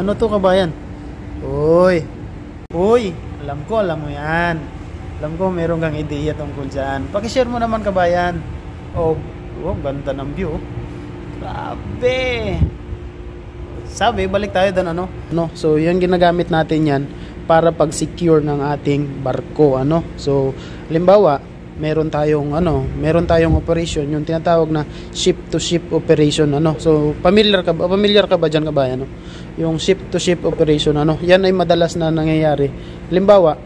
Ano to kabayan? Uy. Uy, alam mo yan. Alam ko meron kang ideya tungkol dyan. Pakishare mo naman kabayan. Oh, ganda ng view. Grabe. Sabi, balik tayo doon ano? No, so yan ginagamit natin yan para pag-secure ng ating barko ano. So, halimbawa, meron tayong operation, yung tinatawag na ship to ship operation ano. So, familiar ka ba diyan kabayan ano? Yung ship to ship operation ano. Yan ay madalas na nangyayari. Halimbawa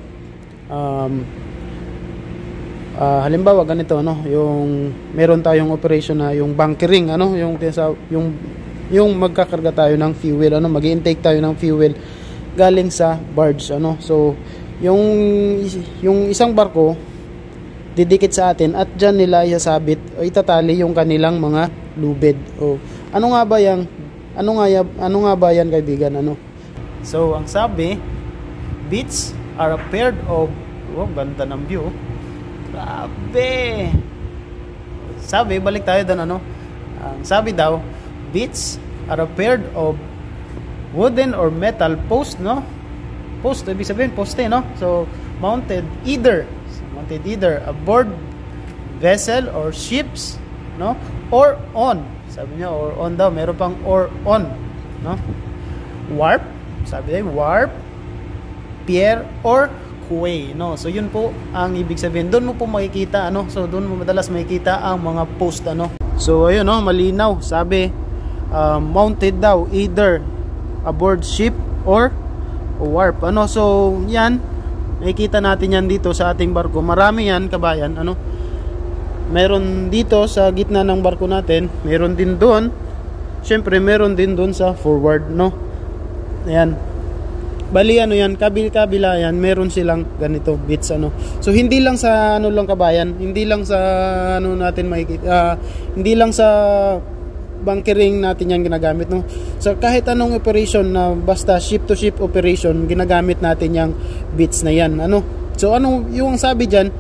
ganito ano, yung meron tayong operation na yung bunkering ano, yung magkakarga tayo ng fuel ano, mag-intake tayo ng fuel galing sa barge ano. So yung isang barko didikit sa atin at diyan nila isasabit o itatali yung kanilang mga lubid. O ano nga ba yan kaibigan ano? So ang sabi, beats are a pair of ganda ng view. Grabe. Sabi, balik tayo doon ano. Sabi daw, beats are a pair of wooden or metal post, no? Post, ibig sabihin poste, no? So, mounted either aboard vessel or ships, no? Or on. Sabi niya, or on daw. Meron pang or on, no? Warp. Sabi niya, warp, pier, or quay, no? So yun po ang ibig sabihin. Doon mo po makikita ano. So doon mo madalas makikita ang mga post ano. So ayun no, malinaw. Sabi mounted daw either aboard ship or warp ano. So yan, makikita natin yan dito sa ating barko. Marami yan kabayan ano. Meron dito sa gitna ng barko natin, meron din doon. Syempre meron din doon sa forward no. Ayan. Bali ano yan, kabila yan, meron silang ganito bits ano. So hindi lang sa ano lang kabayan, hindi lang sa ano natin makikita, hindi lang sa bunkering natin yan ginagamit no. So kahit anong operation na basta ship to ship operation, ginagamit natin yung bits na yan ano. So ano yung sabi diyan,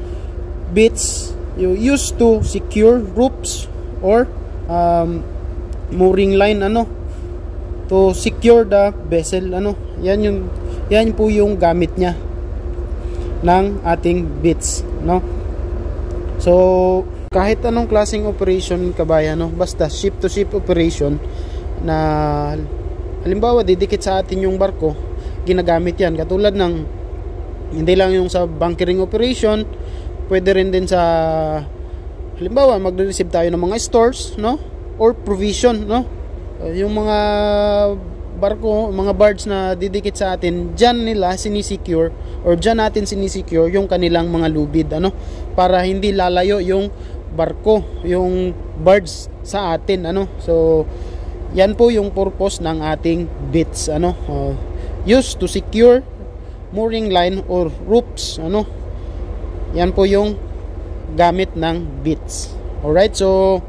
bits you used to secure ropes or mooring line ano, to secure the vessel ano. Yan po yung gamit niya ng ating bits no. So kahit anong klaseng operation kabayan no, basta ship to ship operation na halimbawa didikit sa atin yung barko, ginagamit yan. Katulad ng hindi lang yung sa bunkering operation, pwede rin din sa halimbawa magre-receive tayo ng mga stores no, or provision no. Yung mga barko, mga barge na didikit sa atin, dyan nila sinisecure or dyan natin sinisecure yung kanilang mga lubid ano, para hindi lalayo yung barko, yung barge sa atin ano. So yan po yung purpose ng ating bits ano, used to secure mooring line or ropes ano. Yan po yung gamit ng bits. Alright, so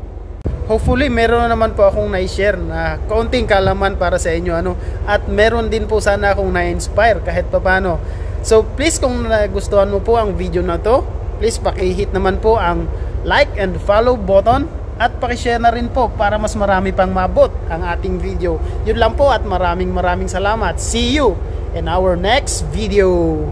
hopefully meron naman po akong na-share na kaunting kalaman para sa inyo ano, at meron din po sana akong na-inspire kahit paano. So please kung nagustuhan mo po ang video na to, please paki-hit naman po ang like and follow button at paki-share na rin po para mas marami pang mabot ang ating video. Yun lang po at maraming salamat. See you in our next video.